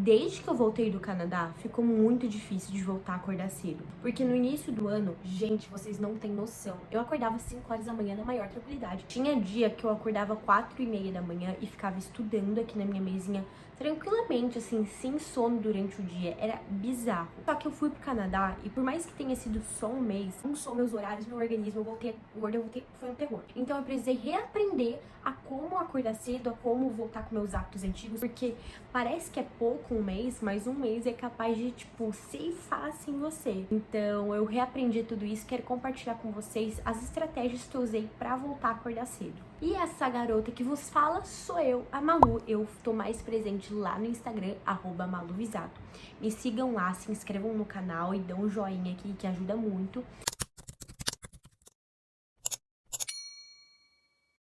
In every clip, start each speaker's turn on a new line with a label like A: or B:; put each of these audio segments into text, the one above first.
A: Desde que eu voltei do Canadá, ficou muito difícil de voltar a acordar cedo. Porque no início do ano, gente, vocês não têm noção. Eu acordava 5 horas da manhã na maior tranquilidade. Tinha dia que eu acordava 4:30 da manhã e ficava estudando aqui na minha mesinha tranquilamente, assim, sem sono durante o dia. Era bizarro. Só que eu fui pro Canadá e por mais que tenha sido só um mês, não sou meus horários, meu organismo, eu voltei gorda, foi um terror. Então eu precisei reaprender a como acordar cedo, a como voltar com meus hábitos antigos, porque parece que é pouco um mês, mas um mês é capaz de, tipo, ceifar assim você. Então eu reaprendi tudo isso, quero compartilhar com vocês as estratégias que eu usei pra voltar a acordar cedo. E essa garota que vos fala sou eu, a Malu. Eu tô mais presente lá no Instagram, @maluvisato. Me sigam lá, se inscrevam no canal e dão um joinha aqui que ajuda muito.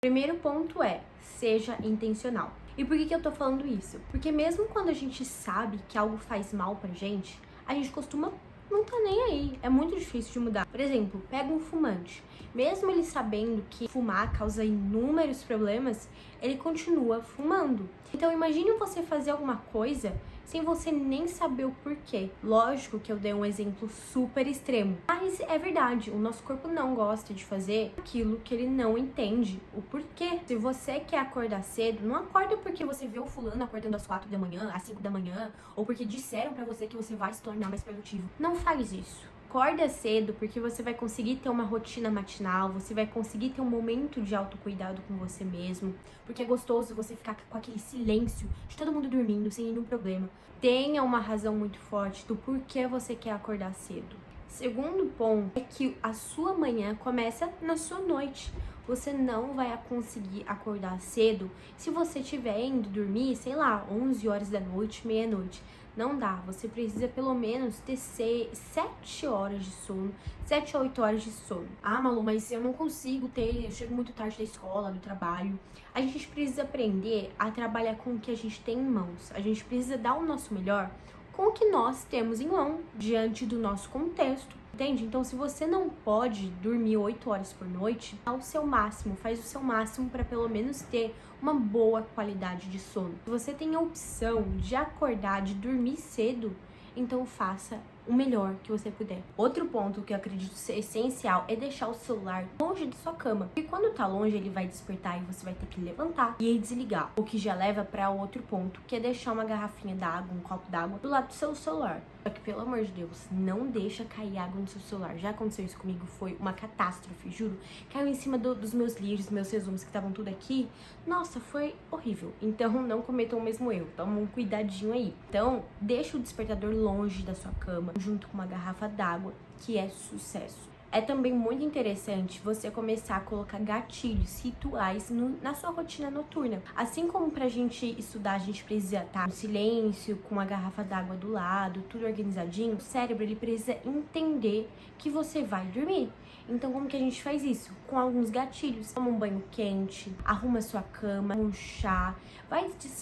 A: Primeiro ponto é, seja intencional. E por que eu tô falando isso? Porque mesmo quando a gente sabe que algo faz mal pra gente, a gente costuma não tá nem aí. É muito difícil de mudar. Por exemplo, pega um fumante. Mesmo ele sabendo que fumar causa inúmeros problemas, ele continua fumando. Então imagine você fazer alguma coisa sem você nem saber o porquê. Lógico que eu dei um exemplo super extremo, mas é verdade, o nosso corpo não gosta de fazer aquilo que ele não entende o porquê. Se você quer acordar cedo, não acorda porque você vê o fulano acordando às 4 da manhã, às 5 da manhã, ou porque disseram pra você que você vai se tornar mais produtivo. Não faz isso. Acorda cedo porque você vai conseguir ter uma rotina matinal, você vai conseguir ter um momento de autocuidado com você mesmo, porque é gostoso você ficar com aquele silêncio de todo mundo dormindo, sem nenhum problema. Tenha uma razão muito forte do porquê você quer acordar cedo. Segundo ponto é que a sua manhã começa na sua noite. Você não vai conseguir acordar cedo se você estiver indo dormir, sei lá, 11 horas da noite, meia-noite. Não dá, você precisa pelo menos ter 7 horas de sono, 7 a 8 horas de sono. Ah, Malu, mas eu não consigo ter, eu chego muito tarde da escola, do trabalho. A gente precisa aprender a trabalhar com o que a gente tem em mãos. A gente precisa dar o nosso melhor com o que nós temos em mão, diante do nosso contexto. Entende? Então, se você não pode dormir 8 horas por noite, dá o seu máximo, faz o seu máximo para pelo menos ter uma boa qualidade de sono. Se você tem a opção de acordar, de dormir cedo, então faça o melhor que você puder. Outro ponto que eu acredito ser essencial é deixar o celular longe de sua cama. Porque quando tá longe, ele vai despertar e você vai ter que levantar e aí desligar. O que já leva para outro ponto, que é deixar uma garrafinha d'água, um copo d'água do lado do seu celular. Só que, pelo amor de Deus, não deixa cair água no seu celular. Já aconteceu isso comigo, foi uma catástrofe, juro. Caiu em cima dos meus livros, meus resumos que estavam tudo aqui. Nossa, foi horrível. Então, não cometam o mesmo erro. Toma um cuidadinho aí. Então, deixa o despertador longe da sua cama, junto com uma garrafa d'água, que é sucesso. É também muito interessante você começar a colocar gatilhos, rituais na sua rotina noturna. Assim como pra gente estudar, a gente precisa estar no silêncio, com a garrafa d'água do lado, tudo organizadinho, o cérebro ele precisa entender que você vai dormir. Então, como que a gente faz isso? Com alguns gatilhos. Toma um banho quente, arruma sua cama, um chá.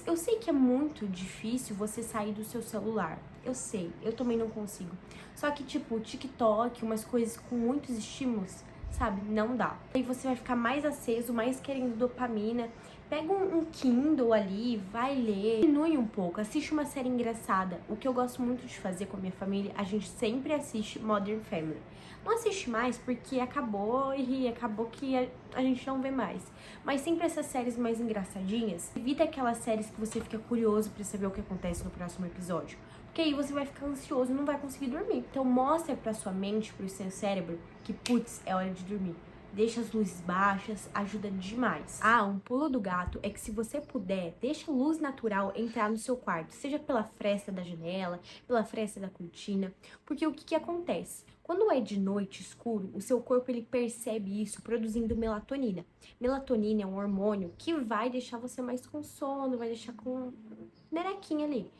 A: Eu sei que é muito difícil você sair do seu celular. Eu sei, eu também não consigo. Só que, tipo, TikTok, umas coisas com muitos estímulos, sabe? Não dá. Aí você vai ficar mais aceso, mais querendo dopamina. Pega um Kindle ali, vai ler, diminui um pouco, assiste uma série engraçada. O que eu gosto muito de fazer com a minha família, a gente sempre assiste Modern Family. Não assiste mais porque acabou que a gente não vê mais. Mas sempre essas séries mais engraçadinhas, evita aquelas séries que você fica curioso pra saber o que acontece no próximo episódio. Porque aí você vai ficar ansioso e não vai conseguir dormir. Então mostra pra sua mente, pro seu cérebro, que putz, é hora de dormir. Deixa as luzes baixas, ajuda demais. Ah, um pulo do gato é que se você puder, deixa a luz natural entrar no seu quarto, seja pela fresta da janela, pela fresta da cortina, porque o que acontece? Quando é de noite escuro, o seu corpo ele percebe isso produzindo melatonina. Melatonina é um hormônio que vai deixar você mais com sono, vai deixar com nerequinha ali.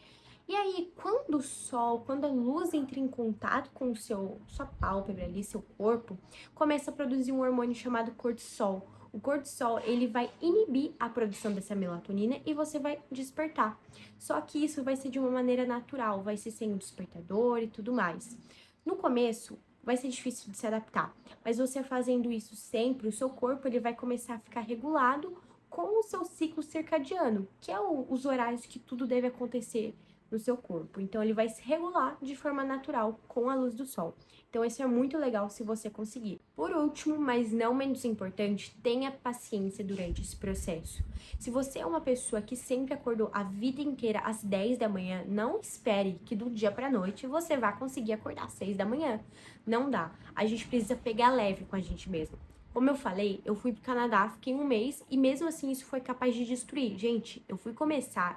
A: E aí, quando o sol, quando a luz entra em contato com sua pálpebra ali, seu corpo, começa a produzir um hormônio chamado cortisol. O cortisol, ele vai inibir a produção dessa melatonina e você vai despertar. Só que isso vai ser de uma maneira natural, vai ser sem o despertador e tudo mais. No começo, vai ser difícil de se adaptar, mas você fazendo isso sempre, o seu corpo ele vai começar a ficar regulado com o seu ciclo circadiano, que é os horários que tudo deve acontecer no seu corpo. Então, ele vai se regular de forma natural com a luz do sol. Então, isso é muito legal se você conseguir. Por último, mas não menos importante, tenha paciência durante esse processo. Se você é uma pessoa que sempre acordou a vida inteira às 10 da manhã, não espere que do dia pra noite você vá conseguir acordar às 6 da manhã. Não dá. A gente precisa pegar leve com a gente mesmo. Como eu falei, eu fui pro Canadá, fiquei um mês e mesmo assim isso foi capaz de destruir. Gente, eu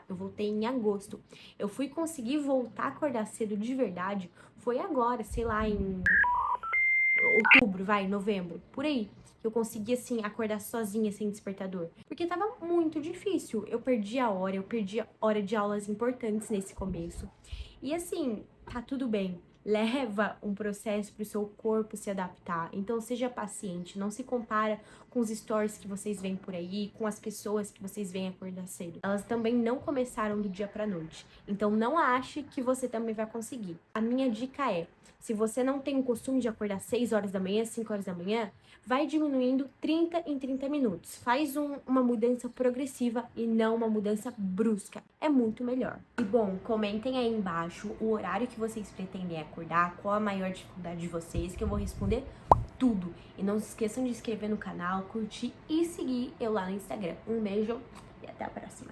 A: voltei em agosto. Eu fui conseguir voltar a acordar cedo de verdade, foi agora, sei lá, em outubro, novembro, por aí. Eu consegui, assim, acordar sozinha, sem despertador. Porque tava muito difícil. Eu perdi a hora de aulas importantes nesse começo. E assim, tá tudo bem. Leva um processo pro seu corpo se adaptar. Então seja paciente, não se compara com os stories que vocês veem por aí, com as pessoas que vocês veem acordar cedo. Elas também não começaram do dia pra noite. Então não ache que você também vai conseguir. A minha dica é: se você não tem o costume de acordar 6 horas da manhã, 5 horas da manhã, vai diminuindo 30 em 30 minutos. Faz uma mudança progressiva e não uma mudança brusca. É muito melhor. E bom, comentem aí embaixo o horário que vocês pretendem acordar, qual a maior dificuldade de vocês, que eu vou responder tudo. E não se esqueçam de se inscrever no canal, curtir e seguir eu lá no Instagram. Um beijo e até a próxima.